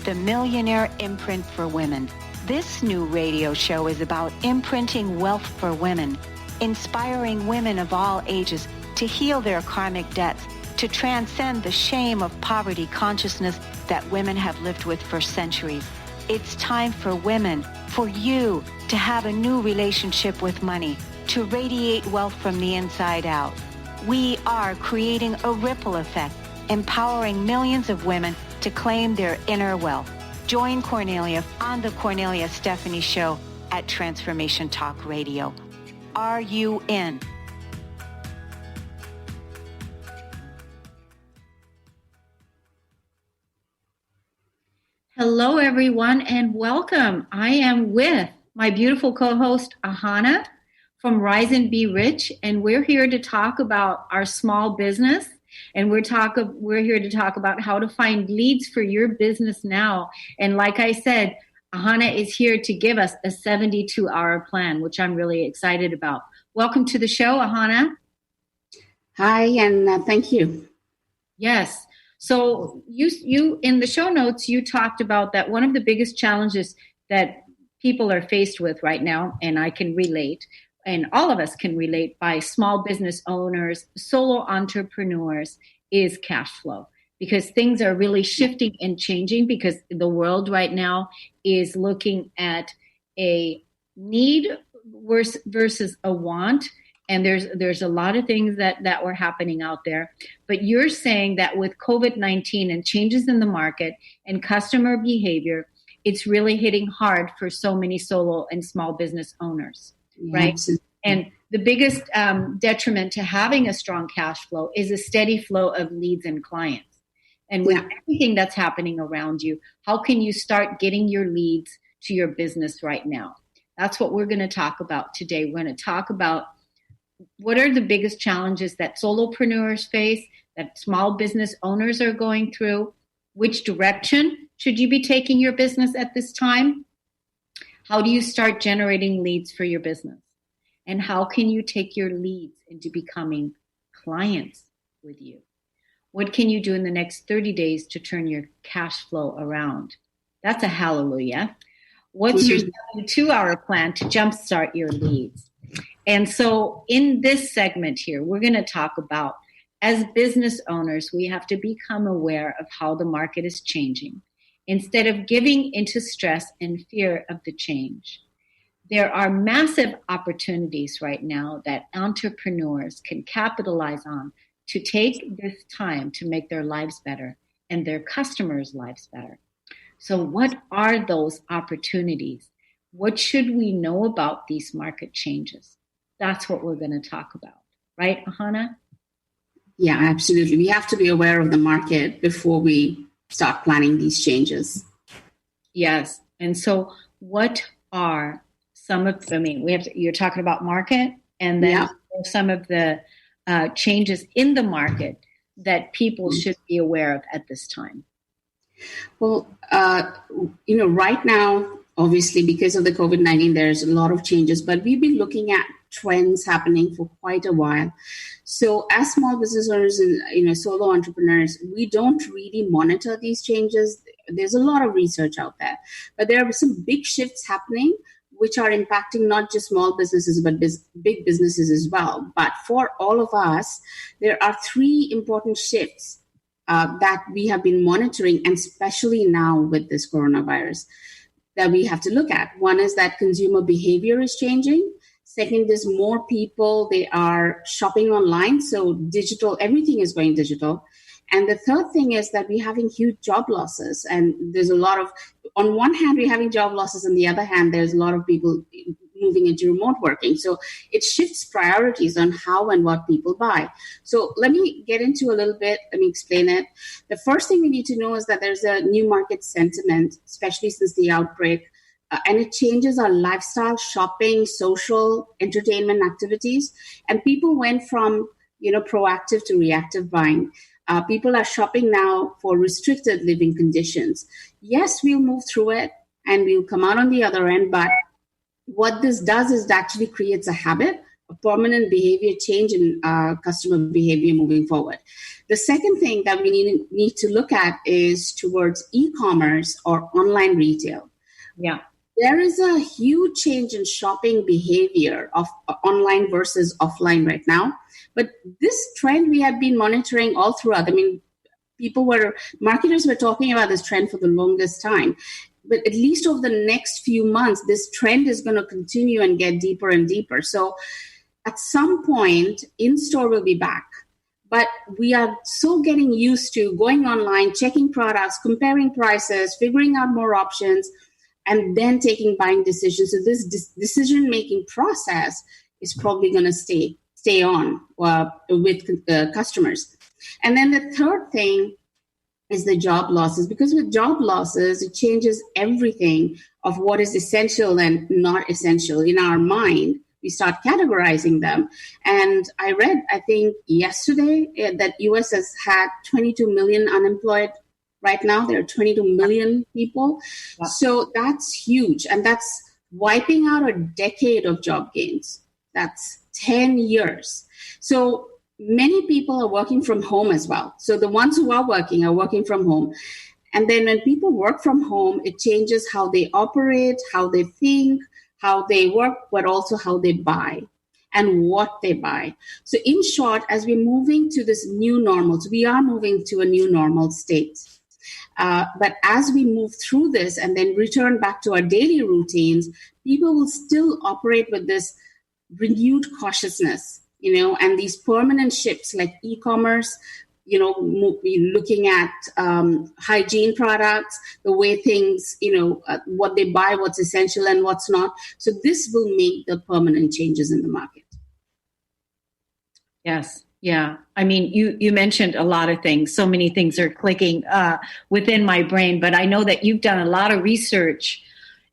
the Millionaire Imprint for Women. This new radio show is about imprinting wealth for women, inspiring women of all ages to heal their karmic debts, to transcend the shame of poverty consciousness that women have lived with for centuries. It's time for women, for you, to have a new relationship with money, to radiate wealth from the inside out. We are creating a ripple effect, empowering millions of women to claim their inner wealth. Join Cornelia on the Cornelia Stephanie Show at Transformation Talk Radio. Are you in? Hello, everyone, and welcome. I am with my beautiful co-host, Ahana, from Rise and Be Rich, and we're here to talk about our small business, and we're here to talk about how to find leads for your business now. And like I said, Ahana is here to give us a 72-hour plan, which I'm really excited about. Welcome to the show, Ahana. Hi, and thank you. Yes. So you in the show notes, you talked about that one of the biggest challenges that people are faced with right now, and I can relate, and all of us can relate, by small business owners, solo entrepreneurs, is cash flow. Because things are really shifting and changing, because the world right now is looking at a need versus a want. And there's a lot of things that were happening out there. But you're saying that with COVID-19 and changes in the market and customer behavior, it's really hitting hard for so many solo and small business owners, right? Absolutely. And the biggest detriment to having a strong cash flow is a steady flow of leads and clients. And with everything that's happening around you, how can you start getting your leads to your business right now? That's what we're going to talk about today. We're going to talk about what are the biggest challenges that solopreneurs face, that small business owners are going through? Which direction should you be taking your business at this time? How do you start generating leads for your business? And how can you take your leads into becoming clients with you? What can you do in the next 30 days to turn your cash flow around? That's a hallelujah. What's your 2-hour plan to jumpstart your leads? And so in this segment here, we're going to talk about, as business owners, we have to become aware of how the market is changing instead of giving into stress and fear of the change. There are massive opportunities right now that entrepreneurs can capitalize on to take this time to make their lives better and their customers' lives better. So what are those opportunities? What should we know about these market changes? That's what we're going to talk about. Right, Ahana? Yeah, absolutely. We have to be aware of the market before we start planning these changes. Yes. And so what are some of, you're talking about market, and then some of the changes in the market that people should be aware of at this time. Well, right now, obviously, because of the COVID-19, there's a lot of changes, but we've been looking at trends happening for quite a while. So as small business owners and solo entrepreneurs, we don't really monitor these changes. There's a lot of research out there, but there are some big shifts happening which are impacting not just small businesses, but big businesses as well. But for all of us, there are 3 important shifts that we have been monitoring, and especially now with this coronavirus, that we have to look at. One is that consumer behavior is changing. Second is more people, they are shopping online. So digital, everything is going digital. And the third thing is that we're having huge job losses. And there's a lot of, on one hand, we're having job losses. On the other hand, there's a lot of people moving into remote working. So it shifts priorities on how and what people buy. So let me get into a little bit. Let me explain it. The first thing we need to know is that there's a new market sentiment, especially since the outbreak. And it changes our lifestyle, shopping, social, entertainment activities. And people went from, proactive to reactive buying. People are shopping now for restricted living conditions. Yes, we'll move through it and we'll come out on the other end. But what this does is it actually creates a habit a permanent behavior change in customer behavior moving forward. The second thing that we need to look at is towards e-commerce or online retail. Yeah. There is a huge change in shopping behavior of online versus offline right now. But this trend we have been monitoring all throughout. I mean, marketers were talking about this trend for the longest time. But at least over the next few months, this trend is going to continue and get deeper and deeper. So at some point, in-store will be back. But we are so getting used to going online, checking products, comparing prices, figuring out more options, and then taking buying decisions. So this decision-making process is probably going to stay on with customers. And then the third thing is the job losses, because with job losses, it changes everything of what is essential and not essential in our mind. We start categorizing them. And I read, I think yesterday, that US has had 22 million unemployed. Right now, there are 22 million people. Wow. So that's huge. And that's wiping out a decade of job gains. That's 10 years. So many people are working from home as well. So the ones who are working from home. And then when people work from home, it changes how they operate, how they think, how they work, but also how they buy and what they buy. So in short, as we're moving to this new normal, so we are moving to a new normal state. But as we move through this and then return back to our daily routines, people will still operate with this renewed cautiousness, and these permanent shifts like e-commerce, looking at hygiene products, the way things, what they buy, what's essential and what's not. So this will make the permanent changes in the market. Yes. Yeah. I mean, you mentioned a lot of things. So many things are clicking within my brain, but I know that you've done a lot of research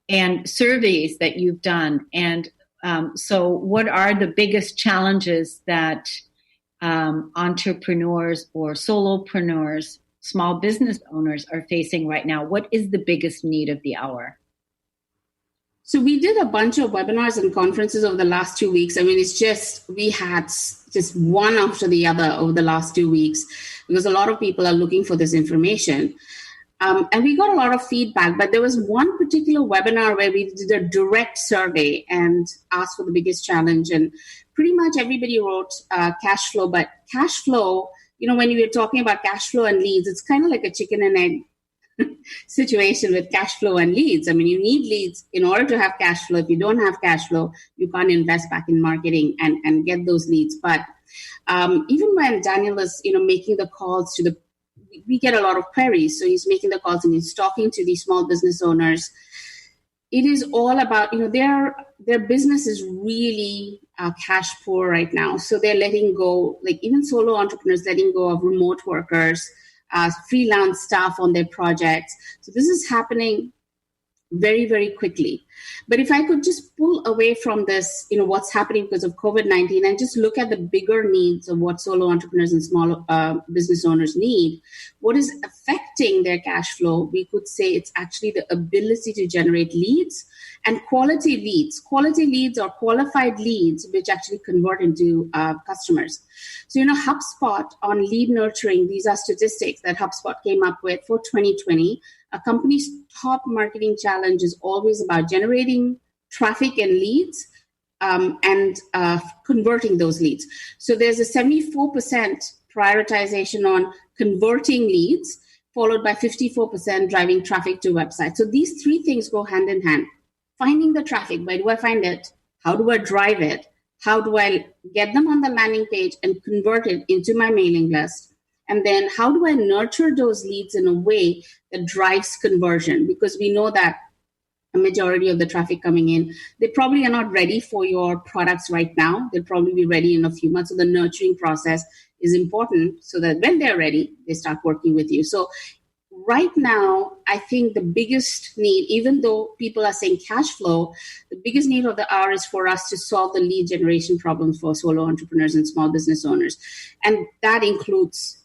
and surveys that you've done. And so what are the biggest challenges that entrepreneurs or solopreneurs, small business owners are facing right now? What is the biggest need of the hour? So we did a bunch of webinars and conferences over the last 2 weeks. I mean, we had just one after the other over the last 2 weeks because a lot of people are looking for this information. And we got a lot of feedback, but there was one particular webinar where we did a direct survey and asked for the biggest challenge. And pretty much everybody wrote cash flow, but cash flow, when you were talking about cash flow and leads, it's kind of like a chicken and egg situation with cash flow and leads. I mean, you need leads in order to have cash flow. If you don't have cash flow, you can't invest back in marketing and get those leads. But even when Daniel is, making the calls we get a lot of queries. So he's making the calls and he's talking to these small business owners. It is all about, their business is really cash poor right now. So they're letting go, like even solo entrepreneurs letting go of remote workers, freelance staff on their projects. So this is happening very, very quickly. But if I could just pull away from this, what's happening because of COVID-19 and just look at the bigger needs of what solo entrepreneurs and small business owners need, what is affecting their cash flow, we could say it's actually the ability to generate leads and quality leads. Quality leads or qualified leads, which actually convert into customers. So, HubSpot on lead nurturing, these are statistics that HubSpot came up with for 2020. A company's top marketing challenge is always about generating traffic and leads and converting those leads. So there's a 74% prioritization on converting leads, followed by 54% driving traffic to websites. So these three things go hand in hand. Finding the traffic, where do I find it? How do I drive it? How do I get them on the landing page and convert it into my mailing list? And then how do I nurture those leads in a way that drives conversion? Because we know that a majority of the traffic coming in, they probably are not ready for your products right now. They'll probably be ready in a few months. So the nurturing process is important so that when they're ready, they start working with you. So right now, I think the biggest need, even though people are saying cash flow, the biggest need of the hour is for us to solve the lead generation problems for solo entrepreneurs and small business owners. And that includes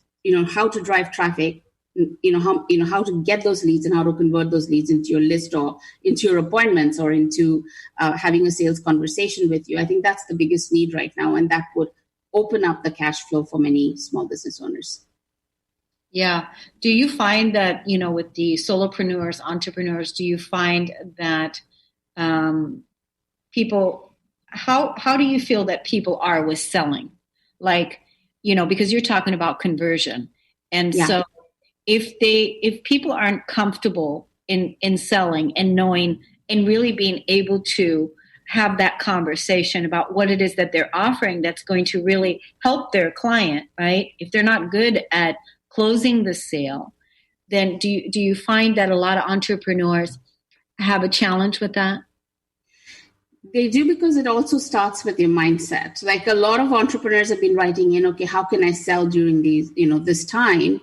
how to drive traffic, how to get those leads and how to convert those leads into your list or into your appointments or into having a sales conversation with you. I think that's the biggest need right now, and that would open up the cash flow for many small business owners. Yeah. Do you find that, with the solopreneurs, entrepreneurs, do you find that people, how do you feel that people are with selling? Like, because you're talking about conversion. And so if people aren't comfortable in selling and knowing and really being able to have that conversation about what it is that they're offering that's going to really help their client, right? If they're not good at closing the sale, then do you find that a lot of entrepreneurs have a challenge with that? They do, because it also starts with your mindset. Like a lot of entrepreneurs have been writing in, okay, how can I sell during this time?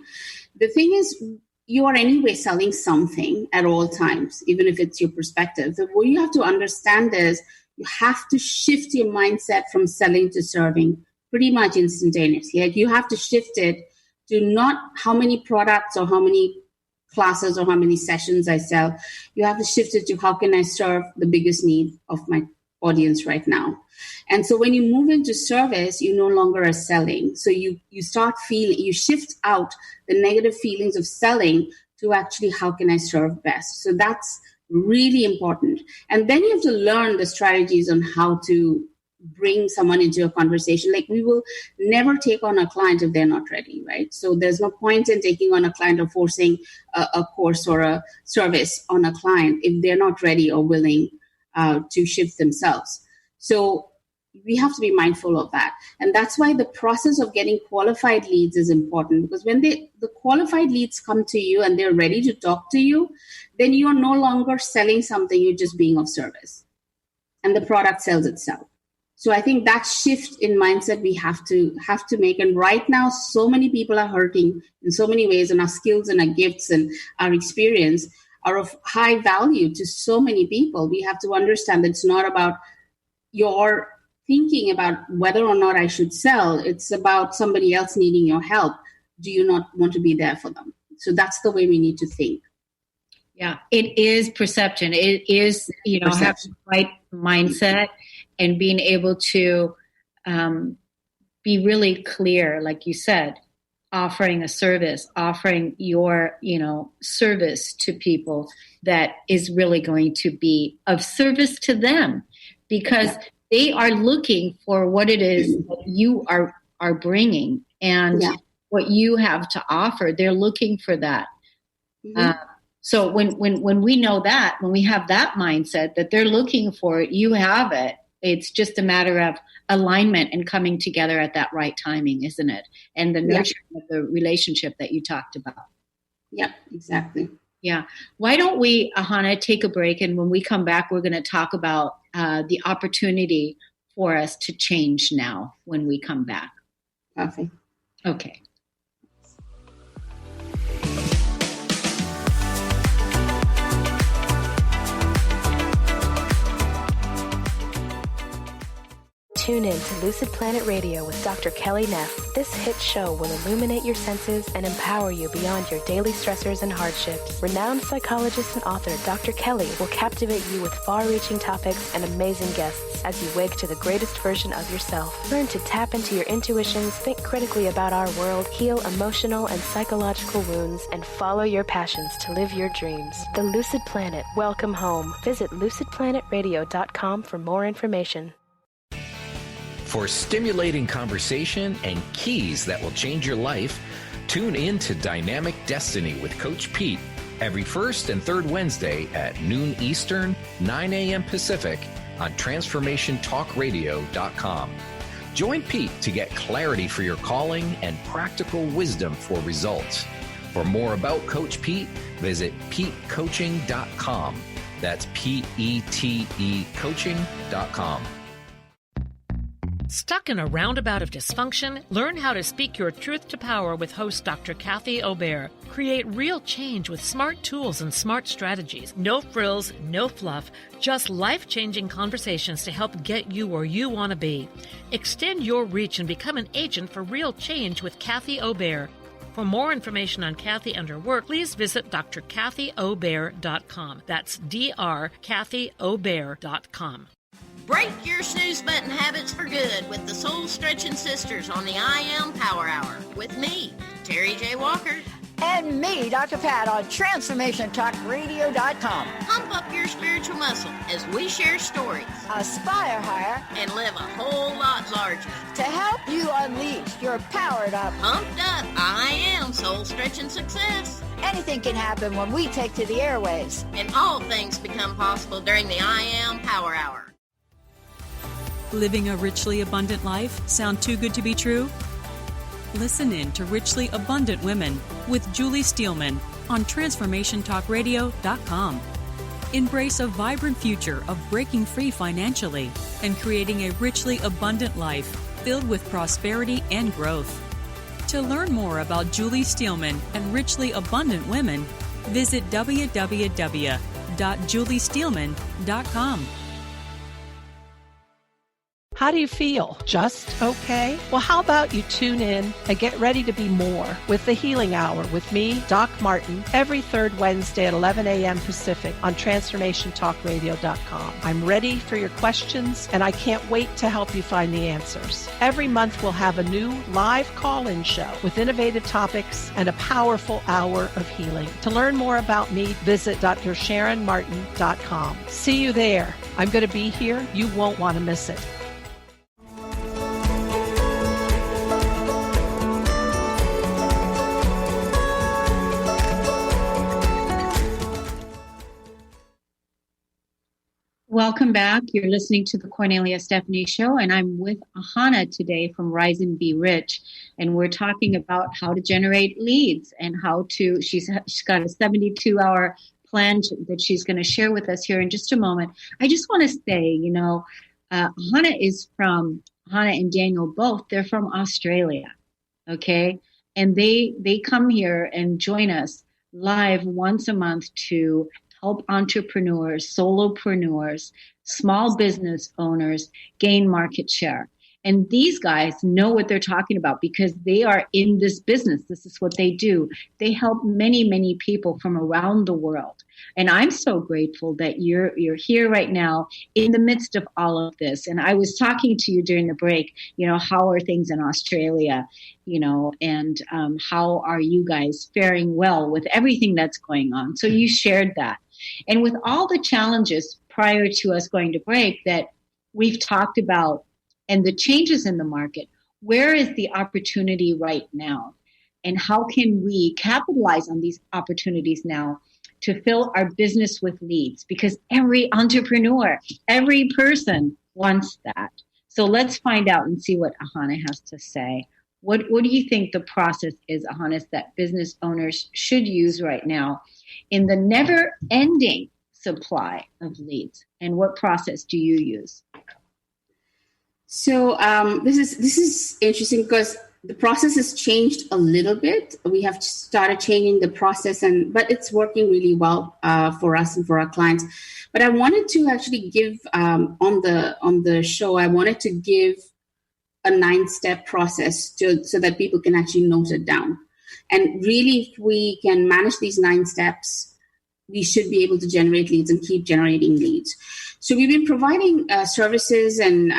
The thing is, you are anyway selling something at all times, even if it's your perspective. So what you have to understand is you have to shift your mindset from selling to serving pretty much instantaneously. Like you have to shift it to not how many products or how many classes or how many sessions I sell. You have to shift it to how can I serve the biggest need of my audience right now. And so when you move into service, you no longer are selling. So you shift out the negative feelings of selling to actually how can I serve best. So that's really important. And then you have to learn the strategies on how to bring someone into a conversation. Like we will never take on a client if they're not ready, right? So there's no point in taking on a client or forcing a course or a service on a client if they're not ready or willing to shift themselves. So we have to be mindful of that. And that's why the process of getting qualified leads is important, because when the qualified leads come to you and they're ready to talk to you, then you're no longer selling something, you're just being of service. And the product sells itself. So I think that shift in mindset we have to make. And right now, so many people are hurting in so many ways, and our skills and our gifts and our experience are of high value to so many people. We have to understand that it's not about your thinking about whether or not I should sell. It's about somebody else needing your help. Do you not want to be there for them? So that's the way we need to think. Yeah, it is perception. It is, having the right mindset and being able to be really clear, like you said, offering a service, offering your, service to people that is really going to be of service to them, because they are looking for what it is that you are bringing and what you have to offer. They're looking for that. Mm-hmm. So when we know that, when we have that mindset that they're looking for it, you have it. It's just a matter of alignment and coming together at that right timing, isn't it? And the nurturing of the relationship that you talked about. Yeah, exactly. Yeah. Why don't we, Ahana, take a break? And when we come back, we're going to talk about the opportunity for us to change now when we come back. Perfect. Okay. Tune in to Lucid Planet Radio with Dr. Kelly Neff. This hit show will illuminate your senses and empower you beyond your daily stressors and hardships. Renowned psychologist and author Dr. Kelly will captivate you with far-reaching topics and amazing guests as you wake to the greatest version of yourself. Learn to tap into your intuitions, think critically about our world, heal emotional and psychological wounds, and follow your passions to live your dreams. The Lucid Planet. Welcome home. Visit lucidplanetradio.com for more information. For stimulating conversation and keys that will change your life, tune in to Dynamic Destiny with Coach Pete every first and third Wednesday at noon Eastern, 9 a.m. Pacific on TransformationTalkRadio.com. Join Pete to get clarity for your calling and practical wisdom for results. For more about Coach Pete, visit PeteCoaching.com. That's PETE Coaching.com. Stuck in a roundabout of dysfunction? Learn how to speak your truth to power with host Dr. Kathy Obear. Create real change with smart tools and smart strategies. No frills, no fluff, just life-changing conversations to help get you where you want to be. Extend your reach and become an agent for real change with Kathy Obear. For more information on Kathy and her work, please visit drkathyobear.com. That's drkathyobear.com. Break your snooze button habits for good with the Soul Stretching Sisters on the I Am Power Hour with me, Terry J. Walker. And me, Dr. Pat, on TransformationTalkRadio.com. Pump up your spiritual muscle as we share stories, Aspire higher, and live a whole lot larger. To help you unleash your powered up, pumped up, I Am Soul Stretching Success. Anything can happen when we take to the airwaves. And all things become possible during the I Am Power Hour. Living a richly abundant life sound too good to be true? Listen in to Richly Abundant Women with Julie Steelman on TransformationTalkRadio.com. Embrace a vibrant future of breaking free financially and creating a richly abundant life filled with prosperity and growth. To learn more about Julie Steelman and Richly Abundant Women, visit www.juliesteelman.com. How do you feel? Just okay? Well, how about you tune in and get ready to be more with the Healing Hour with me, Doc Martin, every third Wednesday at 11 a.m. Pacific on TransformationTalkRadio.com. I'm ready for your questions, and I can't wait to help you find the answers. Every month, we'll have a new live call-in show with innovative topics and a powerful hour of healing. To learn more about me, visit DrSharonMartin.com. See you there. I'm going to be here. You won't want to miss it. Welcome back. You're listening to the Cornelia Stephanie Show, and I'm with Ahana today from Rise and Be Rich, and we're talking about how to generate leads and how to. She's got a 72-hour plan that she's going to share with us here in just a moment. I just want to say, Ahana and Daniel both. They're from Australia, okay, and they come here and join us live once a month to help entrepreneurs, solopreneurs, small business owners gain market share. And these guys know what they're talking about because they are in this business. This is what they do. They help many, many people from around the world. And I'm so grateful that you're here right now in the midst of all of this. And I was talking to you during the break, how are things in Australia, and how are you guys faring well with everything that's going on? So you shared that. And with all the challenges prior to us going to break that we've talked about and the changes in the market, where is the opportunity right now? And how can we capitalize on these opportunities now to fill our business with leads? Because every entrepreneur, every person wants that. So let's find out and see what Ahana has to say. What do you think the process is, Ahana, that business owners should use right now in the never-ending supply of leads? And what process do you use? So this is interesting because the process has changed a little bit. We have started changing the process, but it's working really well for us and for our clients. But I wanted to actually give on the show. I wanted to give a 9-step process so that people can actually note it down. And really, if we can manage these 9 steps, we should be able to generate leads and keep generating leads. So we've been providing services and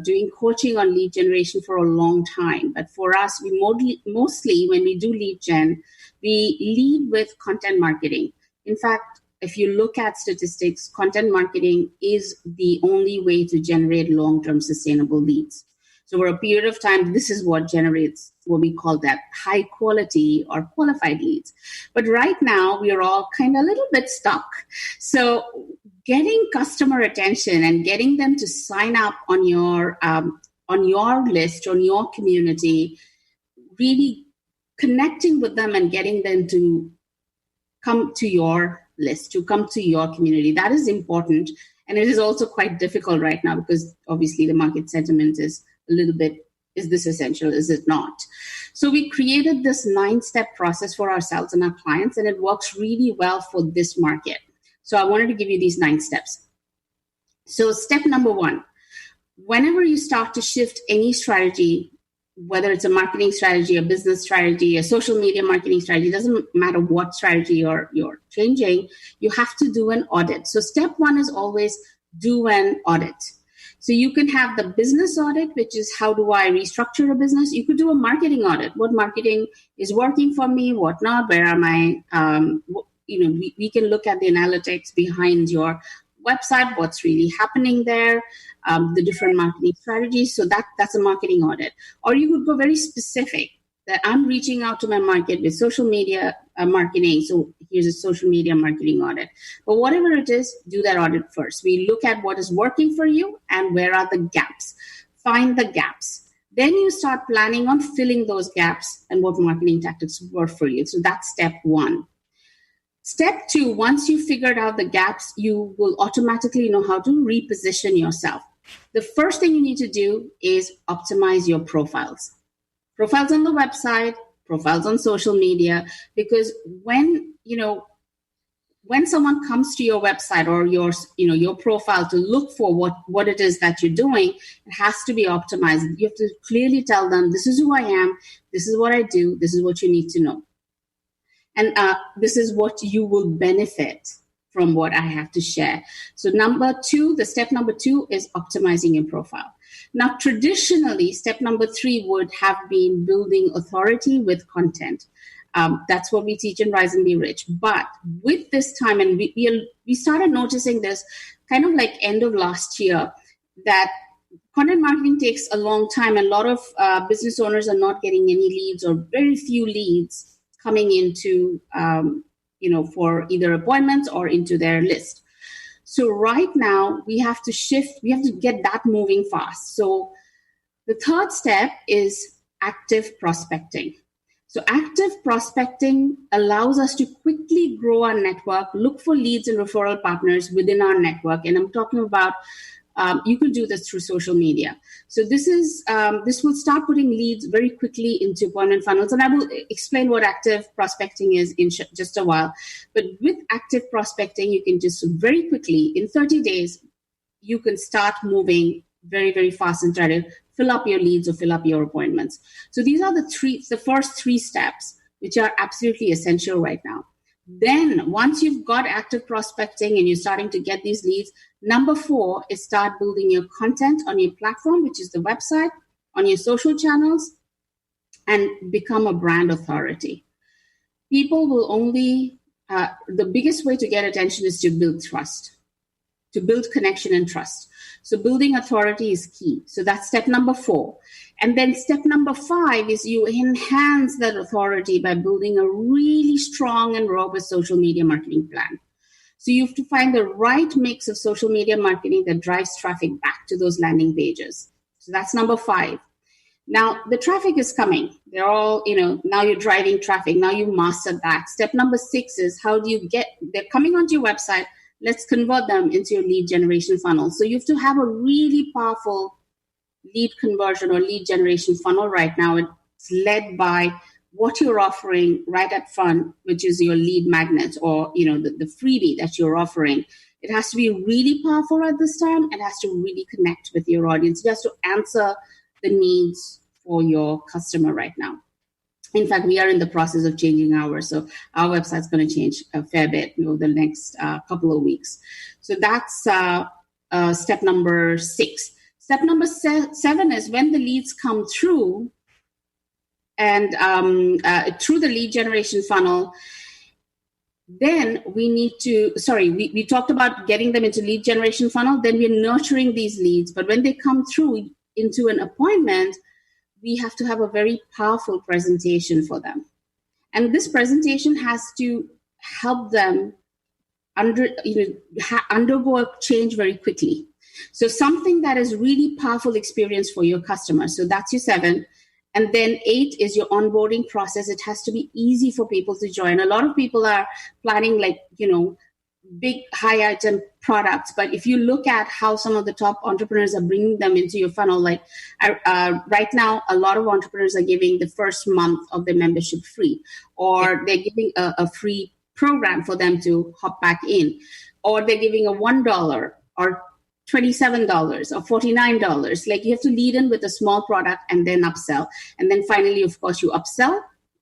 doing coaching on lead generation for a long time. But for us, we mostly when we do lead gen, we lead with content marketing. In fact, if you look at statistics, content marketing is the only way to generate long-term sustainable leads. So for a period of time, this is what generates what we call that high quality or qualified leads. But right now, we are all kind of a little bit stuck. So getting customer attention and getting them to sign up on your list, on your community, really connecting with them and getting them to come to your list, to come to your community, that is important. And it is also quite difficult right now because obviously the market sentiment is a little bit, is this essential? Is it not? So we created this 9-step process for ourselves and our clients, and it works really well for this market. So I wanted to give you these 9 steps. So step number 1, whenever you start to shift any strategy whether it's a marketing strategy, a business strategy, a social media marketing strategy, doesn't matter what strategy you're changing, you have to do an audit. So step one is always do an audit. So you can have the business audit, which is how do I restructure a business? You could do a marketing audit. What marketing is working for me? What not? Where am I? We can look at the analytics behind your website, what's really happening there, the different marketing strategies. So that's a marketing audit. Or you could go very specific that I'm reaching out to my market with social media marketing. So here's a social media marketing audit. But whatever it is, do that audit first. We look at what is working for you and where are the gaps. Find the gaps. Then you start planning on filling those gaps and what marketing tactics work for you. So that's step one. Step two, once you've figured out the gaps, you will automatically know how to reposition yourself. The first thing you need to do is optimize your profiles. Profiles on the website, profiles on social media, because when someone comes to your website or your profile to look for what it is that you're doing, it has to be optimized. You have to clearly tell them, this is who I am, this is what I do, this is what you need to know. And this is what you will benefit from what I have to share. So step number two is optimizing your profile. Now, traditionally, step number three would have been building authority with content. That's what we teach in Rise and Be Rich. But with this time, and we started noticing this kind of like end of last year, that content marketing takes a long time. And a lot of business owners are not getting any leads or very few leads coming into, for either appointments or into their list. So right now we have to get that moving fast. So the third step is active prospecting. So active prospecting allows us to quickly grow our network, look for leads and referral partners within our network. And I'm talking about you can do this through social media. So this will start putting leads very quickly into appointment funnels. And I will explain what active prospecting is in just a while. But with active prospecting, you can just very quickly, in 30 days, you can start moving very, very fast and try to fill up your leads or fill up your appointments. So these are the first three steps, which are absolutely essential right now. Then once you've got active prospecting and you're starting to get these leads, number 4 is start building your content on your platform, which is the website, on your social channels, and become a brand authority. People will only, the biggest way to get attention is to build trust, to build connection and trust. So building authority is key. So that's step number 4. And then step number 5 is you enhance that authority by building a really strong and robust social media marketing plan. So you have to find the right mix of social media marketing that drives traffic back to those landing pages. So that's number 5. Now, the traffic is coming. They're all, now you're driving traffic. Now you mastered that. Step number 6 is they're coming onto your website. Let's convert them into your lead generation funnel. So you have to have a really powerful lead conversion or lead generation funnel right now. It's led by what you're offering right up front, which is your lead magnet or, the freebie that you're offering. It has to be really powerful at this time. It has to really connect with your audience. It has to answer the needs for your customer right now. In fact, we are in the process of changing ours. So our website's going to change a fair bit over the next couple of weeks. So that's step number 6. Step number 7 is when the leads come through and through the lead generation funnel, then we talked about getting them into lead generation funnel. Then we're nurturing these leads. But when they come through into an appointment, we have to have a very powerful presentation for them. And this presentation has to help them undergo a change very quickly. So something that is really powerful experience for your customers. So that's your 7. And then 8 is your onboarding process. It has to be easy for people to join. A lot of people are planning big high item products. But if you look at how some of the top entrepreneurs are bringing them into your funnel, right now, a lot of entrepreneurs are giving the first month of their membership free, or they're giving a free program for them to hop back in, or they're giving a $1 or $27 or $49. Like, you have to lead in with a small product and then upsell. And then finally, of course, you upsell.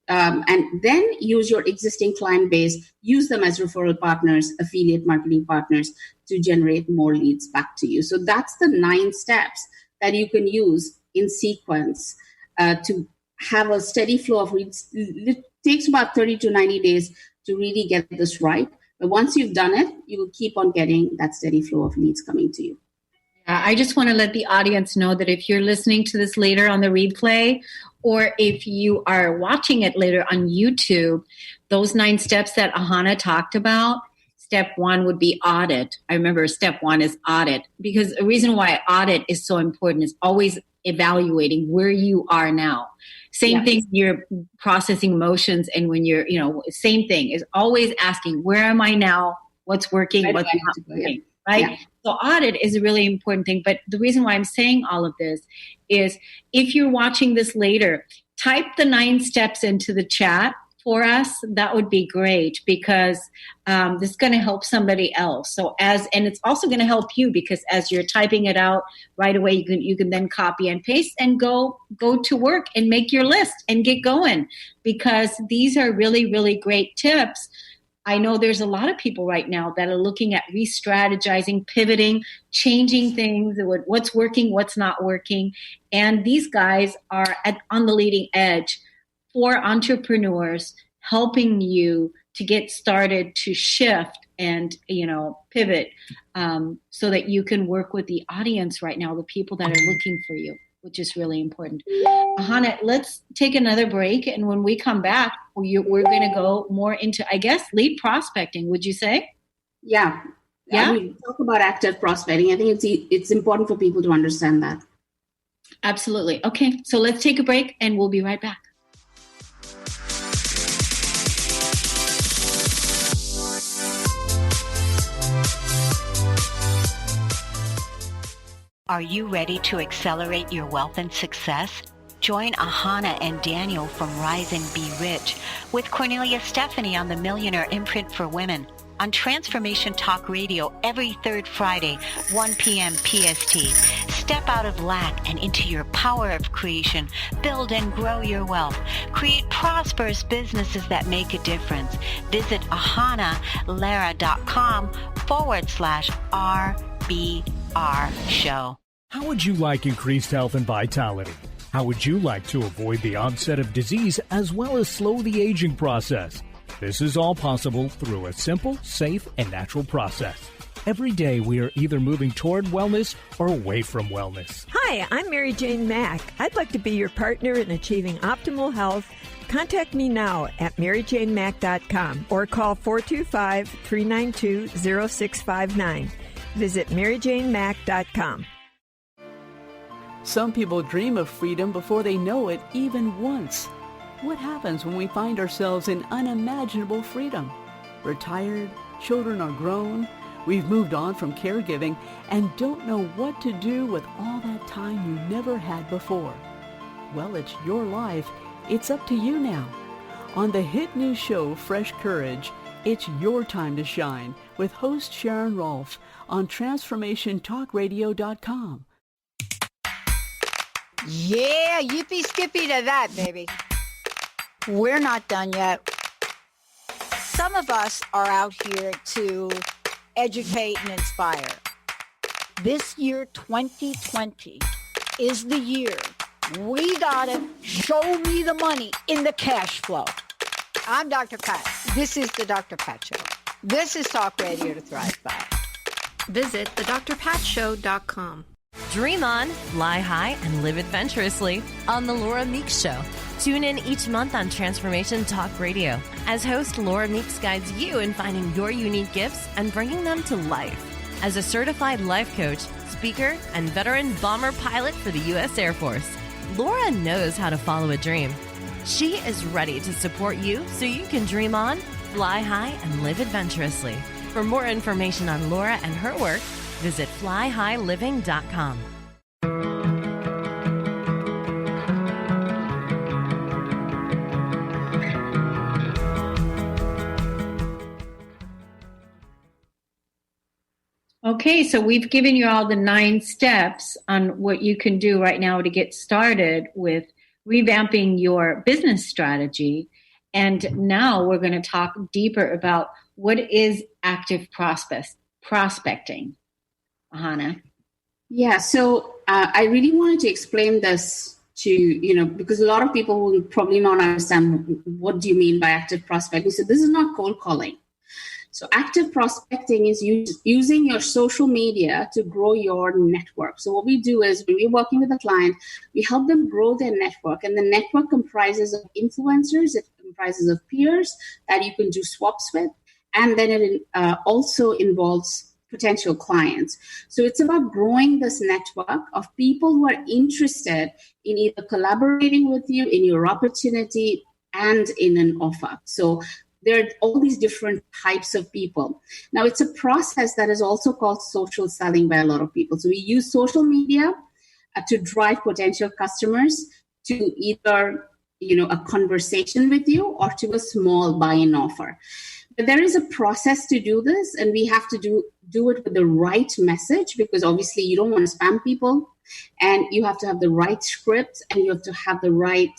And then use your existing client base, use them as referral partners, affiliate marketing partners to generate more leads back to you. So that's the 9 steps that you can use in sequence to have a steady flow of leads. It takes about 30 to 90 days to really get this right. But once you've done it, you will keep on getting that steady flow of leads coming to you. I just want to let the audience know that if you're listening to this later on the replay, or if you are watching it later on YouTube, those 9 steps that Ahana talked about, step 1 would be audit. I remember step 1 is audit, because the reason why audit is so important is always evaluating where you are now. Same thing, you're processing emotions, and when you're, same thing is always asking, where am I now? What's working? What's not working? Right? Yeah. So audit is a really important thing. But the reason why I'm saying all of this is, if you're watching this later, type the 9 steps into the chat for us. That would be great, because this is going to help somebody else. And it's also going to help you, because as you're typing it out right away, you can then copy and paste and go to work and make your list and get going, because these are really, really great tips. I know there's a lot of people right now that are looking at re-strategizing, pivoting, changing things, what's working, what's not working. And these guys are on the leading edge for entrepreneurs, helping you to get started, to shift and, pivot, so that you can work with the audience right now, the people that are looking for you, which is really important. Ahana, let's take another break. And when we come back, we're going to go more into, I guess, lead prospecting, would you say? Yeah. We talk about active prospecting. I think it's important for people to understand that. Absolutely. Okay. So let's take a break and we'll be right back. Are you ready to accelerate your wealth and success? Join Ahana and Daniel from Rise and Be Rich with Cornelia Stephanie on the Millionaire Imprint for Women on Transformation Talk Radio every 3rd Friday, 1 p.m. PST. Step out of lack and into your power of creation. Build and grow your wealth. Create prosperous businesses that make a difference. Visit ahanalara.com/RBR show. How would you like increased health and vitality? How would you like to avoid the onset of disease as well as slow the aging process? This is all possible through a simple, safe, and natural process. Every day we are either moving toward wellness or away from wellness. Hi, I'm Mary Jane Mack. I'd like to be your partner in achieving optimal health. Contact me now at maryjanemack.com or call 425-392-0659. Visit maryjanemack.com. Some people dream of freedom before they know it even once. What happens when we find ourselves in unimaginable freedom? We're tired, children are grown, we've moved on from caregiving, and don't know what to do with all that time you never had before. Well, it's your life. It's up to you now. On the hit new show, Fresh Courage, it's your time to shine with host Sharon Rolfe on TransformationTalkRadio.com. Yeah, yippee skippy to that, baby. We're not done yet. Some of us are out here to educate and inspire. This year, 2020, is the year we gotta show me the money in the cash flow. I'm Dr. Pat. This is the Dr. Pat Show. This is Talk Radio to Thrive By. Visit thedrpatshow.com. Dream on, fly high, and live adventurously on The Laura Meeks Show. Tune in each month on Transformation Talk Radio as host Laura Meeks guides you in finding your unique gifts and bringing them to life. As a certified life coach, speaker, and veteran bomber pilot for the U.S. Air Force, Laura knows how to follow a dream. She is ready to support you so you can dream on, fly high, and live adventurously. For more information on Laura and her work, visit flyhighliving.com. Okay, so we've given you all the 9 steps on what you can do right now to get started with revamping your business strategy. And now we're going to talk deeper about what is active prospecting. Ahana. Yeah, so I really wanted to explain this to, because a lot of people will probably not understand what do you mean by active prospecting. So this is not cold calling. So active prospecting is using your social media to grow your network. So what we do is when we're working with a client, we help them grow their network. And the network comprises of influencers, it comprises of peers that you can do swaps with. And then it also involves potential clients. So it's about growing this network of people who are interested in either collaborating with you in your opportunity and in an offer. So there are all these different types of people. Now, it's a process that is also called social selling by a lot of people. So we use social media to drive potential customers to either, a conversation with you or to a small buy-in offer. But there is a process to do this, and we have to do it with the right message, because obviously you don't want to spam people, and you have to have the right script, and you have to have the right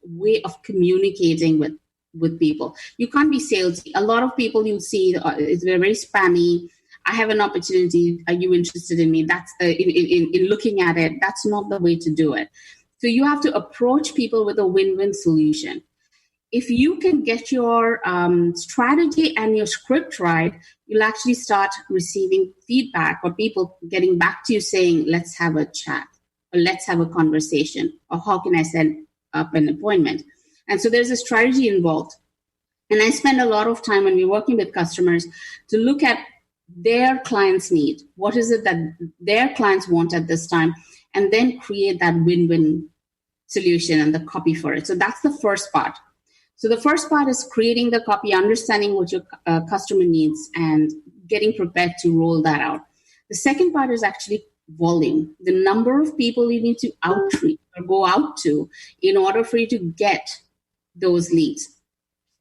way of communicating with people. You can't be salesy. A lot of people you'll see, it's very spammy. I have an opportunity. Are you interested in me? That's in looking at it. That's not the way to do it. So you have to approach people with a win-win solution. If you can get your strategy and your script right, you'll actually start receiving feedback or people getting back to you saying, let's have a chat, or let's have a conversation, or how can I set up an appointment? And so there's a strategy involved. And I spend a lot of time when we're working with customers to look at their clients' need. What is it that their clients want at this time? And then create that win-win solution and the copy for it. So that's the first part. So the first part is creating the copy, understanding what your customer needs, and getting prepared to roll that out. The second part is actually volume, the number of people you need to outreach or go out to in order for you to get those leads.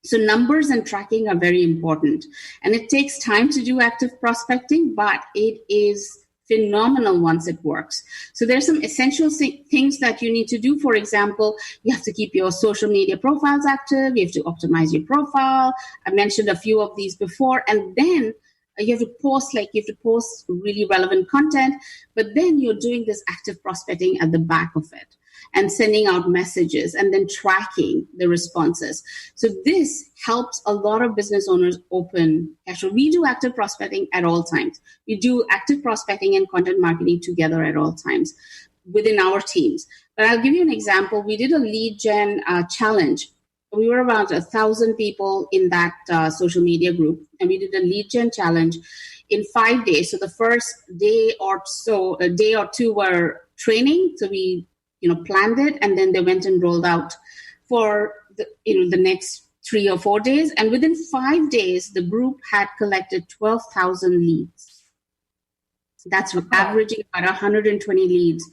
So numbers and tracking are very important. And it takes time to do active prospecting, but it is phenomenal once it works. So there's some essential things that you need to do. For example, you have to keep your social media profiles active. You have to optimize your profile. I mentioned a few of these before. And then you have to post really relevant content, but then you're doing this active prospecting at the back of it and sending out messages and then tracking the responses. So this helps a lot of business owners open cash flow. We do active prospecting at all times. We do active prospecting and content marketing together at all times within our teams. But I'll give you an example. We did a lead gen challenge. We were around 1,000 people in that social media group, and we did a lead gen challenge in 5 days. So the first day or so, a day or two were training. So we planned it, and then they went and rolled out for the next 3 or 4 days. And within 5 days, the group had collected 12,000 leads. That's averaging about 120 leads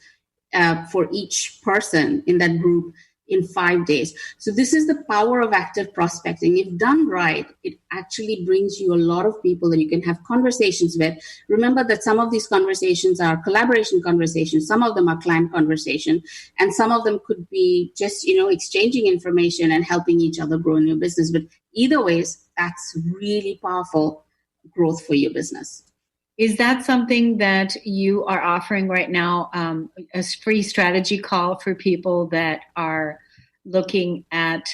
for each person in that group in 5 days. So this is the power of active prospecting. If done right, it actually brings you a lot of people that you can have conversations with. Remember that some of these conversations are collaboration conversations, some of them are client conversation, and some of them could be just, exchanging information and helping each other grow in your business. But either ways, that's really powerful growth for your business. Is that something that you are offering right now, a free strategy call for people that are looking at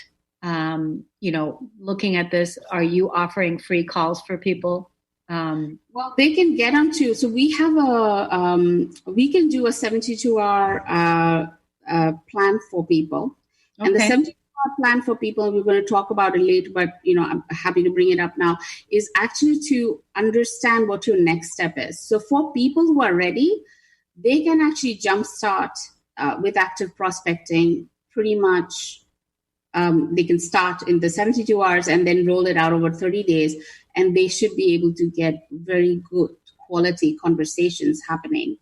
this? Are you offering free calls for people? Well, they can get onto. So we have we can do a 72-hour plan for people, and the 72-hour plan for people, we're going to talk about it later, but I'm happy to bring it up now, is actually to understand what your next step is. So for people who are ready, they can actually jumpstart with active prospecting pretty much. They can start in the 72 hours and then roll it out over 30 days, and they should be able to get very good quality conversations happening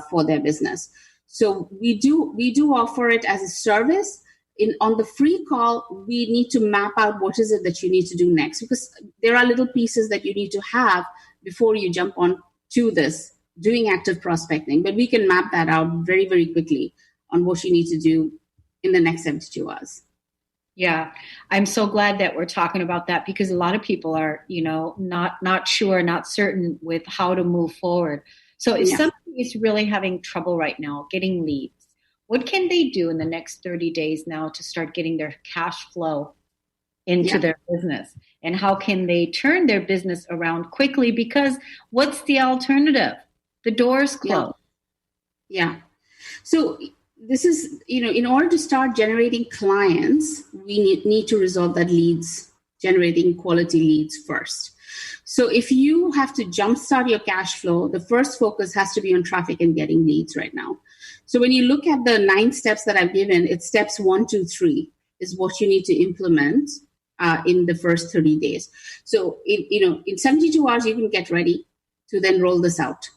for their business. So we do offer it as a service. On the free call, we need to map out what is it that you need to do next, because there are little pieces that you need to have before you jump on to this, doing active prospecting. But we can map that out very, very quickly on what you need to do in the next 72 hours. Yeah, I'm so glad that we're talking about that, because a lot of people are, not sure, not certain with how to move forward. So if somebody is really having trouble right now getting leads, what can they do in the next 30 days now to start getting their cash flow into their business? And how can they turn their business around quickly? Because what's the alternative? The door's closed. Yeah. So this is, in order to start generating clients, we need to resolve that generating quality leads first. So if you have to jumpstart your cash flow, the first focus has to be on traffic and getting leads right now. So when you look at the 9 steps that I've given, it's steps 1, 2, 3 is what you need to implement in the first 30 days. So in 72 hours, you can get ready to then roll this out.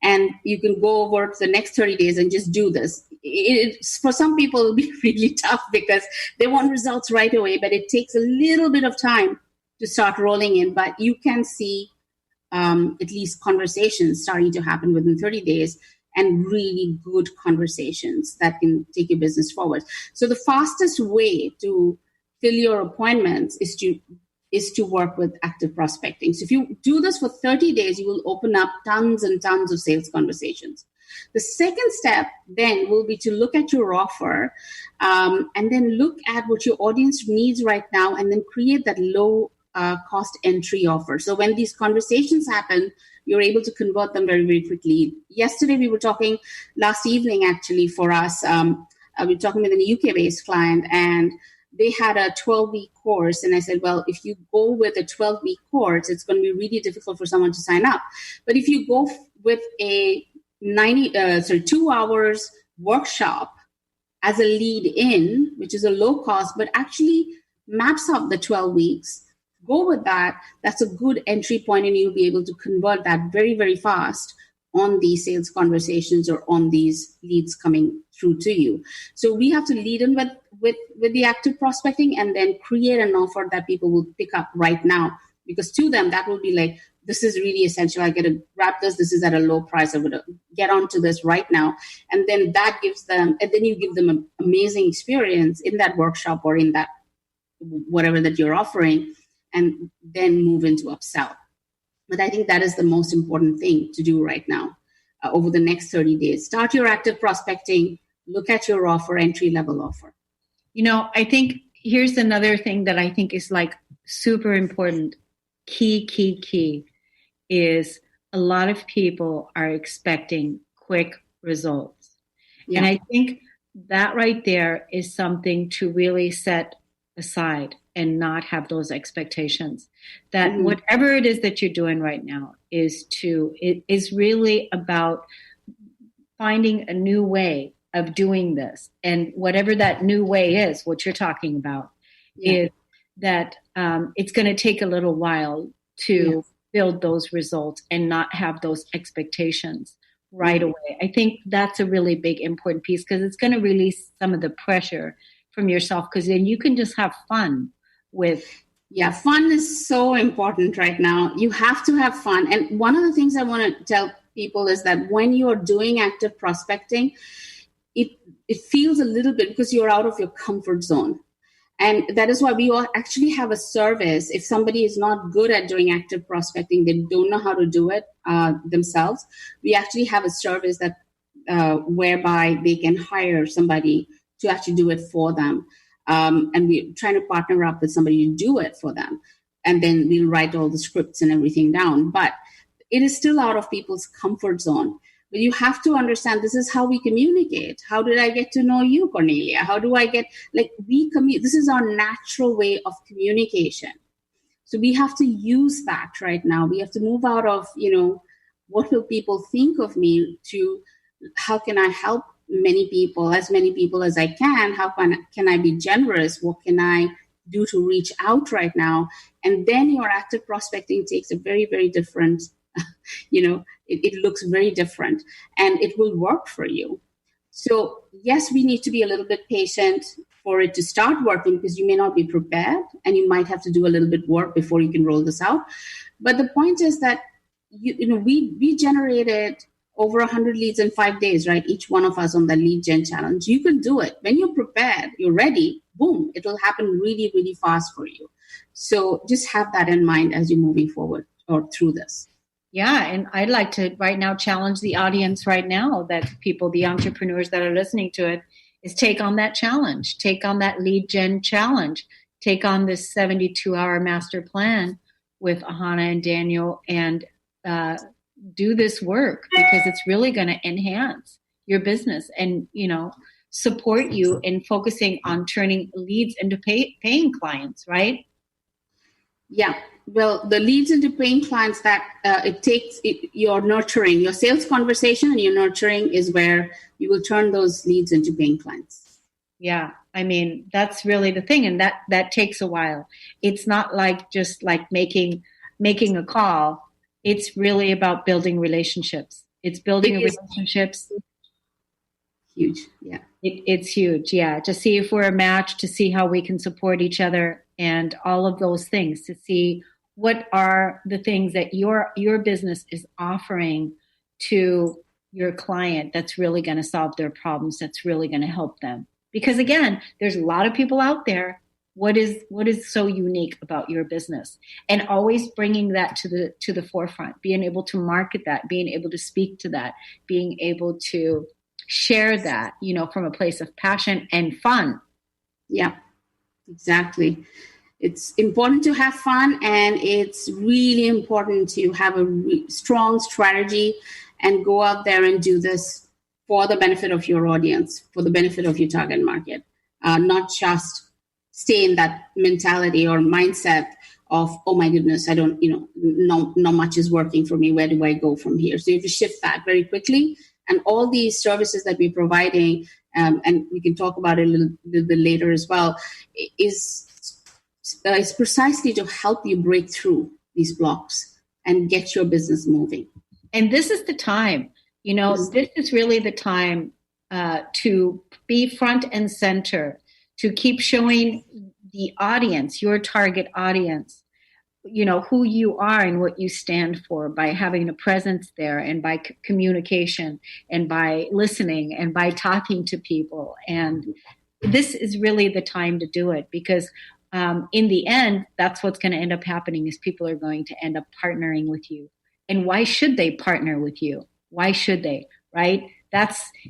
And you can go over the next 30 days and just do this. For some people, it'll be really tough because they want results right away, but it takes a little bit of time to start rolling in. But you can see at least conversations starting to happen within 30 days, and really good conversations that can take your business forward. So the fastest way to fill your appointments is to work with active prospecting. So if you do this for 30 days, you will open up tons and tons of sales conversations. The second step then will be to look at your offer and then look at what your audience needs right now, and then create that low cost entry offer. So when these conversations happen, you're able to convert them very, very quickly. Yesterday, we were talking, last evening actually for us, we were talking with a UK-based client, and they had a 12-week course. And I said, well, if you go with a 12-week course, it's going to be really difficult for someone to sign up. But if you go with a 2 hours workshop as a lead in, which is a low cost, but actually maps out the 12 weeks, go with that. That's a good entry point, and you'll be able to convert that very, very fast on these sales conversations or on these leads coming through to you. So we have to lead in with the active prospecting, and then create an offer that people will pick up right now, because to them that will be like, this is really essential. I get to grab this. This is at a low price. I'm going to get onto this right now. And then that gives them, and then you give them an amazing experience in that workshop or in that whatever that you're offering, and then move into upsell. But I think that is the most important thing to do right now over the next 30 days. Start your active prospecting, look at your offer, entry-level offer. I think here's another thing that I think is like super important. Key is a lot of people are expecting quick results. Yeah. And I think that right there is something to really set aside and not have those expectations that whatever it is that you're doing right now is really about finding a new way of doing this. And whatever that new way is, what you're talking about is that it's going to take a little while to build those results and not have those expectations right away. I think that's a really big important piece, because it's going to release some of the pressure from yourself, because then you can just have fun with. Yeah, fun is so important right now. You have to have fun. And one of the things I want to tell people is that when you're doing active prospecting, it feels a little bit, because you're out of your comfort zone. And that is why we all actually have a service. If somebody is not good at doing active prospecting, they don't know how to do it themselves, we actually have a service that whereby they can hire somebody to actually do it for them. And we're trying to partner up with somebody to do it for them. And then we'll write all the scripts and everything down. But it is still out of people's comfort zone. But you have to understand, this is how we communicate. How did I get to know you, Cornelia? How do I get, this is our natural way of communication. So we have to use that right now. We have to move out of, what will people think of me, to how can I help as many people as I can? How can I be generous? What can I do to reach out right now? And then your active prospecting takes a very, very different, it looks very different, and it will work for you. So yes, we need to be a little bit patient for it to start working, because you may not be prepared and you might have to do a little bit work before you can roll this out. But the point is that we generated over 100 leads in 5 days, right? Each one of us on the lead gen challenge. You could do it. When you're prepared, you're ready, boom, it will happen really, really fast for you. So just have that in mind as you're moving forward or through this. Yeah, and I'd like to right now challenge the audience right now, that people, the entrepreneurs that are listening to it, is take on that challenge, take on that lead gen challenge, take on this 72-hour master plan with Ahana and Daniel, and do this work, because it's really going to enhance your business and, support you in focusing on turning leads into paying clients, right? Yeah. Well, the leads into paying clients, that your nurturing, your sales conversation and your nurturing is where you will turn those leads into paying clients. Yeah. I mean, that's really the thing. And that takes a while. It's not like just like making a call. It's really about building relationships. It's building relationships. Huge. Yeah. It's huge. Yeah. To see if we're a match, to see how we can support each other, and all of those things, to see what are the things that your business is offering to your client that's really going to solve their problems, that's really going to help them. Because again, there's a lot of people out there. What is so unique about your business? And always bringing that to the forefront, being able to market that, being able to speak to that, being able to share that, from a place of passion and fun. Yeah, exactly. It's important to have fun, and it's really important to have a strong strategy and go out there and do this for the benefit of your audience, for the benefit of your target market, not just stay in that mentality or mindset of, oh my goodness, I don't, not much is working for me. Where do I go from here? So you have to shift that very quickly. And all these services that we're providing, and we can talk about it a little bit later as well, is precisely to help you break through these blocks and get your business moving. And this is the time, this is really the time to be front and center, to keep showing the audience, your target audience, who you are and what you stand for, by having a presence there, and by communication, and by listening, and by talking to people. And this is really the time to do it, because in the end, that's what's going to end up happening, is people are going to end up partnering with you. And why should they partner with you? Why should they, right?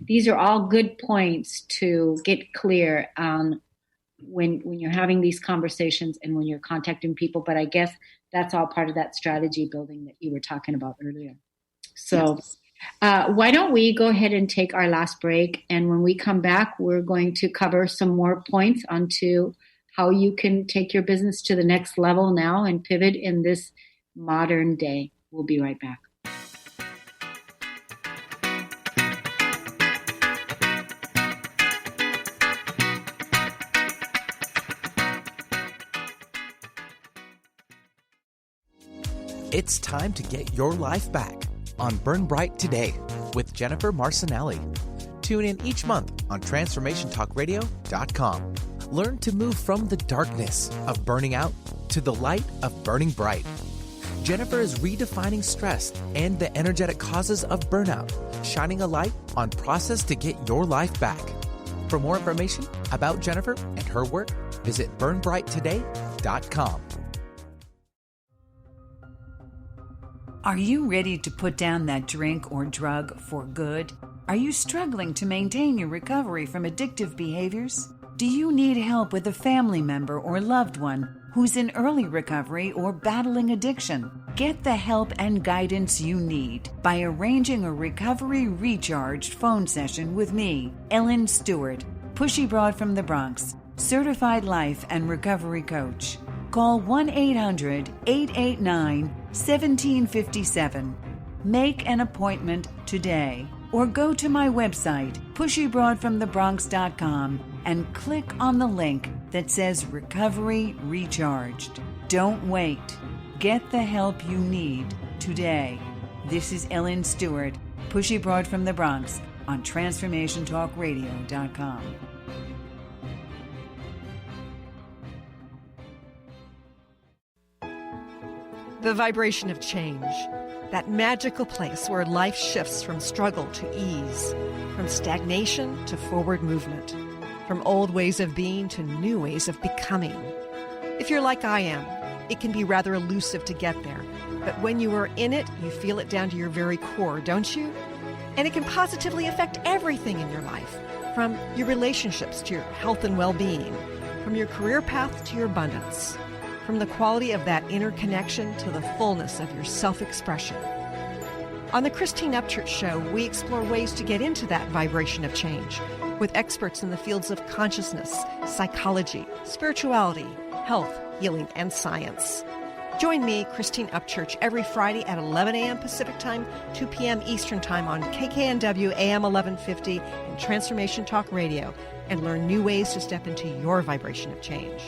These are all good points to get clear on when you're having these conversations and when you're contacting people. But I guess that's all part of that strategy building that you were talking about earlier. So why don't we go ahead and take our last break? And when we come back, we're going to cover some more points onto how you can take your business to the next level now and pivot in this modern day. We'll be right back. It's time to get your life back on Burn Bright Today with Jennifer Marcinelli. Tune in each month on TransformationTalkRadio.com. Learn to move from the darkness of burning out to the light of burning bright. Jennifer is redefining stress and the energetic causes of burnout, shining a light on process to get your life back. For more information about Jennifer and her work, visit burnbrighttoday.com. Are you ready to put down that drink or drug for good? Are you struggling to maintain your recovery from addictive behaviors? Do you need help with a family member or loved one who's in early recovery or battling addiction? Get the help and guidance you need by arranging a Recovery Recharged phone session with me, Ellen Stewart, Pushy Broad from the Bronx, certified life and recovery coach. Call 1-800-889-1757. Make an appointment today, or go to my website, pushybroadfromthebronx.com, and click on the link that says Recovery Recharged. Don't wait. Get the help you need today. This is Ellen Stewart, Pushy Broad from the Bronx, on TransformationTalkRadio.com. The vibration of change, that magical place where life shifts from struggle to ease, from stagnation to forward movement, from old ways of being to new ways of becoming. If you're like I am, it can be rather elusive to get there, but when you are in it, you feel it down to your very core, don't you? And it can positively affect everything in your life, from your relationships to your health and well-being, from your career path to your abundance, from the quality of that inner connection to the fullness of your self-expression. On the Christine Upchurch Show, we explore ways to get into that vibration of change with experts in the fields of consciousness, psychology, spirituality, health, healing, and science. Join me, Christine Upchurch, every Friday at 11 a.m. Pacific Time, 2 p.m. Eastern Time on KKNW AM 1150 and Transformation Talk Radio, and learn new ways to step into your vibration of change.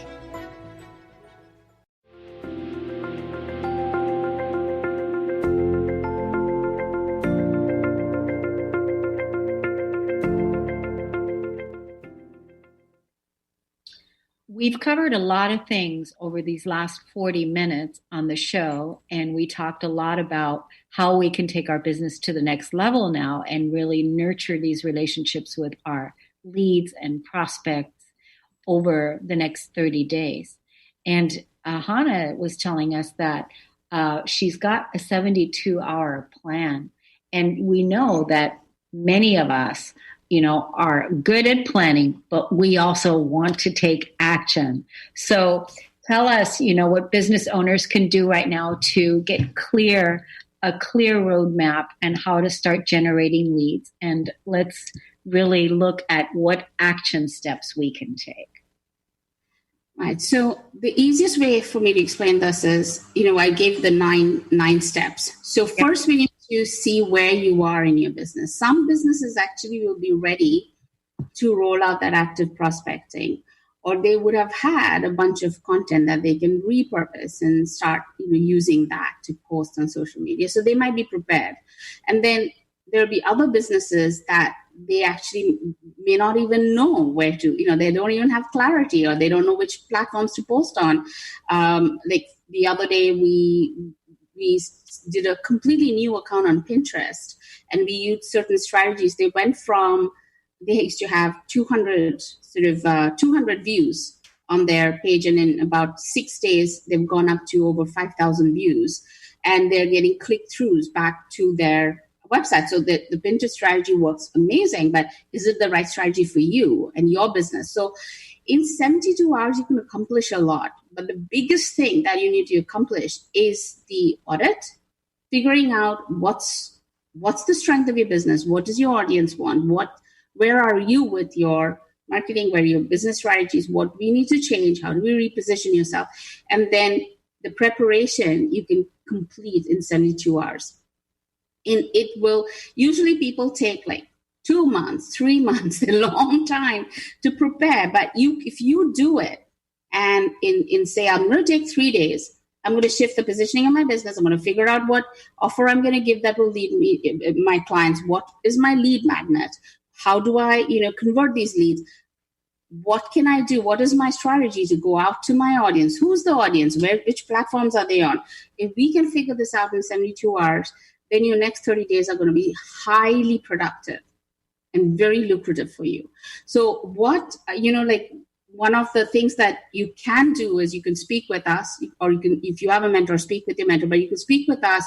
We've covered a lot of things over these last 40 minutes on the show, and we talked a lot about how we can take our business to the next level now and really nurture these relationships with our leads and prospects over the next 30 days. And Hannah was telling us that she's got a 72-hour plan, and we know that many of us are good at planning, but we also want to take action. So tell us, what business owners can do right now to get a clear roadmap and how to start generating leads. And let's really look at what action steps we can take. Right. So the easiest way for me to explain this is, I gave the nine steps. So first we need to see where you are in your business. Some businesses actually will be ready to roll out that active prospecting, or they would have had a bunch of content that they can repurpose and start using that to post on social media. So they might be prepared. And then there'll be other businesses that they actually may not even know where to, they don't even have clarity, or they don't know which platforms to post on. Like the other day, we did a completely new account on Pinterest, and we used certain strategies. They went from, they used to have 200 views on their page, and in about 6 days, they've gone up to over 5,000 views, and they're getting click-throughs back to their website. So the Pinterest strategy works amazing, but is it the right strategy for you and your business? So in 72 hours, you can accomplish a lot. But the biggest thing that you need to accomplish is the audit, figuring out what's the strength of your business, what does your audience want, where are you with your marketing, where your business strategies, what we need to change, how do we reposition yourself, and then the preparation you can complete in 72 hours. And it will, usually people take like 2 months, 3 months, a long time to prepare. But if you do it and in say, I'm going to take 3 days, I'm going to shift the positioning of my business. I'm going to figure out what offer I'm going to give that will lead me, my clients. What is my lead magnet? How do I, convert these leads? What can I do? What is my strategy to go out to my audience? Who's the audience? Which platforms are they on? If we can figure this out in 72 hours, then your next 30 days are going to be highly productive and very lucrative for you. So what, one of the things that you can do is you can speak with us, or you can, if you have a mentor, speak with your mentor, but you can speak with us,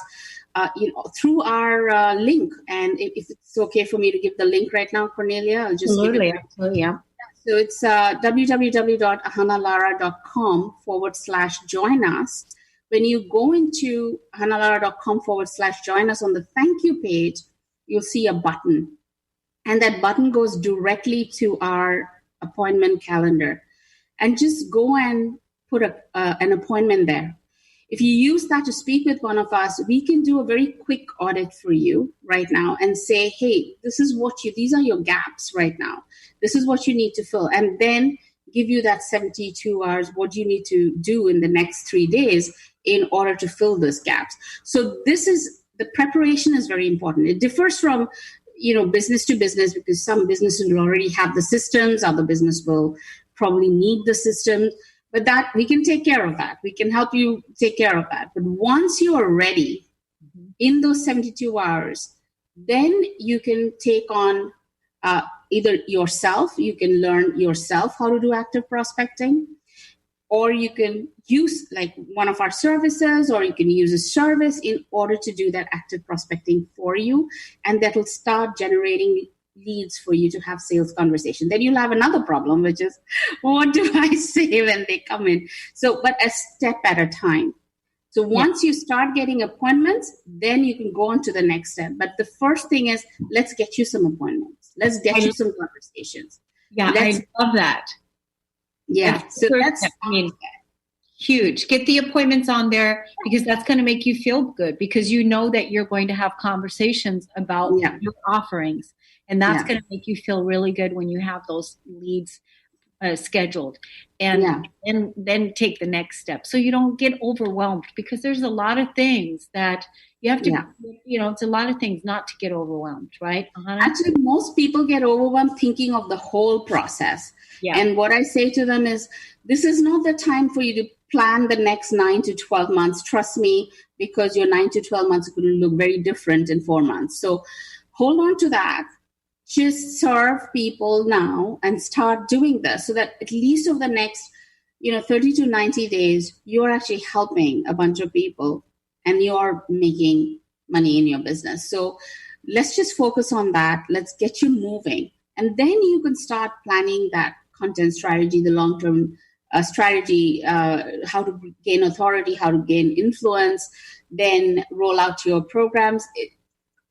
through our link. And if it's okay for me to give the link right now, Cornelia, I'll just Absolutely, give it. absolutely, yeah. So it's www.ahanalara.com/join us. When you go into ahanalara.com/join us on the thank you page, you'll see a button. And that button goes directly to our appointment calendar. And just go and put an appointment there. If you use that to speak with one of us, we can do a very quick audit for you right now and say, hey, these are your gaps right now. This is what you need to fill. And then give you that 72 hours, what you need to do in the next 3 days in order to fill those gaps. So the preparation is very important. It differs from, business to business, because some businesses will already have the systems, other business will probably need the systems, but that we can take care of that. We can help you take care of that. But once you are ready, in those 72 hours, then you can take on either yourself, you can learn yourself how to do active prospecting, or you can use like one of our services, or you can use a service in order to do that active prospecting for you. And that will start generating leads for you to have sales conversation. Then you'll have another problem, which is, what do I say when they come in? So, but a step at a time. So once you start getting appointments, then you can go on to the next step. But the first thing is, let's get you some appointments. Let's get you some conversations. Yeah, I love that. Yeah. So that's, huge. Get the appointments on there, because that's going to make you feel good, because you know that you're going to have conversations about your offerings. And that's going to make you feel really good when you have those leads scheduled, and then take the next step, so you don't get overwhelmed, because there's a lot of things that you have to, it's a lot of things not to get overwhelmed, right? Actually, most people get overwhelmed thinking of the whole process. And what I say to them is, this is not the time for you to plan the next 9 to 12 months. Trust me, because your 9 to 12 months are going to look very different in 4 months. So hold on to that. Just serve people now and start doing this, so that at least over the next 30 to 90 days, you're actually helping a bunch of people and you're making money in your business. So let's just focus on that. Let's get you moving. And then you can start planning that content strategy, the long-term strategy, how to gain authority, how to gain influence, then roll out your programs.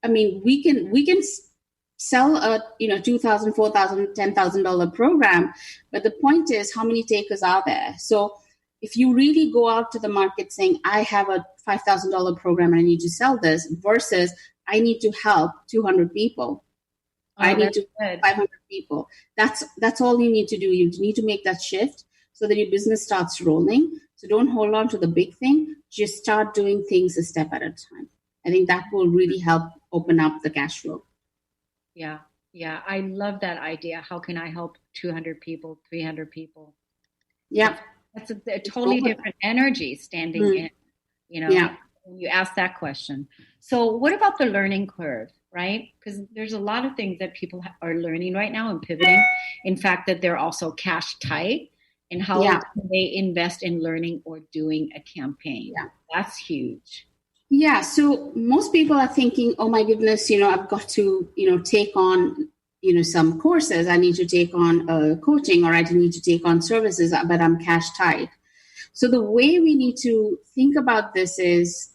We can sell a $2,000, $4,000, $10,000 program, but the point is, how many takers are there? So if you really go out to the market saying, I have a $5,000 program and I need to sell this, versus I need to help 200 people, I need to help 500 people. That's all you need to do. You need to make that shift so that your business starts rolling. So don't hold on to the big thing. Just start doing things a step at a time. I think that will really help open up the cash flow. Yeah. I love that idea. How can I help 200 people, 300 people? Yeah. That's a totally different energy standing in, when you ask that question. So what about the learning curve, right? Because there's a lot of things that people are learning right now and pivoting. In fact, that they're also cash tight, and how they invest in learning or doing a campaign. Yeah. That's huge. Yeah. So most people are thinking, oh my goodness, I've got to, take on, some courses. I need to take on coaching, or I need to take on services, but I'm cash tight. So the way we need to think about this is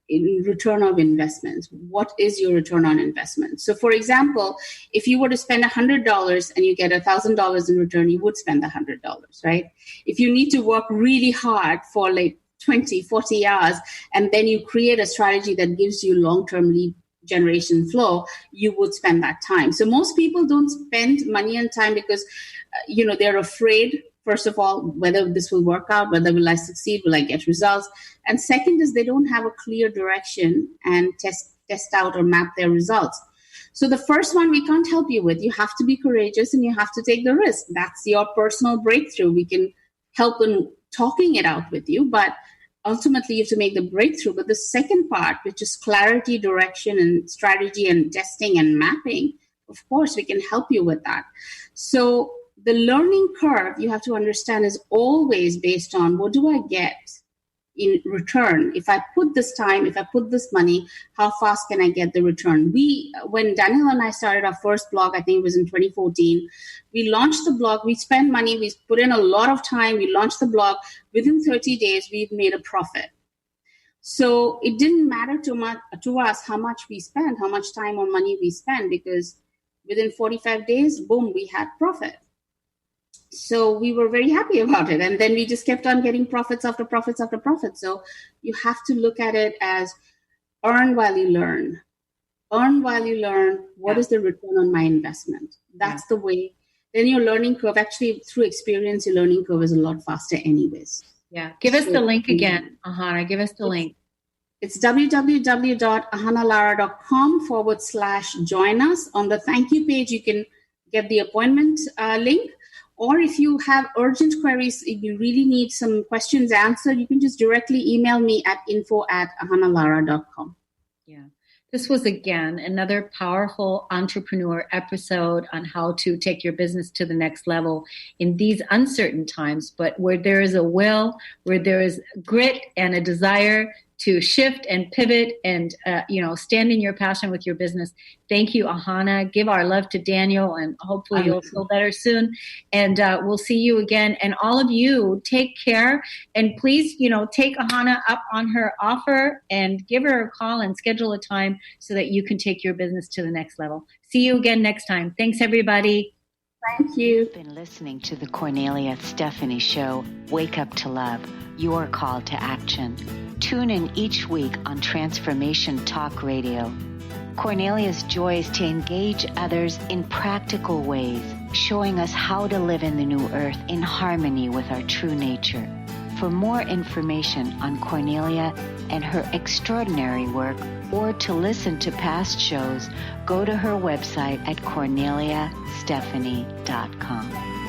in return of investment. What is your return on investment? So for example, if you were to spend $100 and you get $1,000 in return, you would spend the $100, right? If you need to work really hard for like 20, 40 hours, and then you create a strategy that gives you long-term lead generation flow, you would spend that time. So most people don't spend money and time because, they're afraid, first of all, whether this will work out, whether will I succeed, will I get results? And second is they don't have a clear direction and test out or map their results. So the first one we can't help you with. You have to be courageous and you have to take the risk. That's your personal breakthrough. We can help in talking it out with you, but ultimately you have to make the breakthrough. But the second part, which is clarity, direction, and strategy and testing and mapping, of course, we can help you with that. So the learning curve, you have to understand, is always based on, what do I get in return? If I put this time, if I put this money, how fast can I get the return? When Daniel and I started our first blog, I think it was in 2014, we launched the blog, we spent money, we put in a lot of time, we launched the blog. Within 30 days, we've made a profit. So it didn't matter to us how much we spent, how much time or money we spent, because within 45 days, boom, we had profit. So we were very happy about it. And then we just kept on getting profits after profits after profits. So you have to look at it as earn while you learn. Earn while you learn. What is the return on my investment? That's the way. Then your learning curve, actually through experience, your learning curve is a lot faster anyways. Yeah. Give us the link again, Ahana. Give us the link. It's www.ahanalara.com/join us. On the thank you page, you can get the appointment link. Or if you have urgent queries, if you really need some questions answered, you can just directly email me at info@ahanalara.com. Yeah. This was, again, another powerful entrepreneur episode on how to take your business to the next level in these uncertain times, but where there is a will, where there is grit and a desire to shift and pivot and, stand in your passion with your business. Thank you, Ahana. Give our love to Daniel, and hopefully you'll feel better soon. And we'll see you again. And all of you, take care. And please, take Ahana up on her offer and give her a call and schedule a time so that you can take your business to the next level. See you again next time. Thanks, everybody. Thank you. You've been listening to the Cornelia Stephanie Show, Wake Up to Love, your call to action. Tune in each week on Transformation Talk Radio. Cornelia's joy is to engage others in practical ways, showing us how to live in the new earth in harmony with our true nature. For more information on Cornelia and her extraordinary work, or to listen to past shows, go to her website at corneliastephanie.com.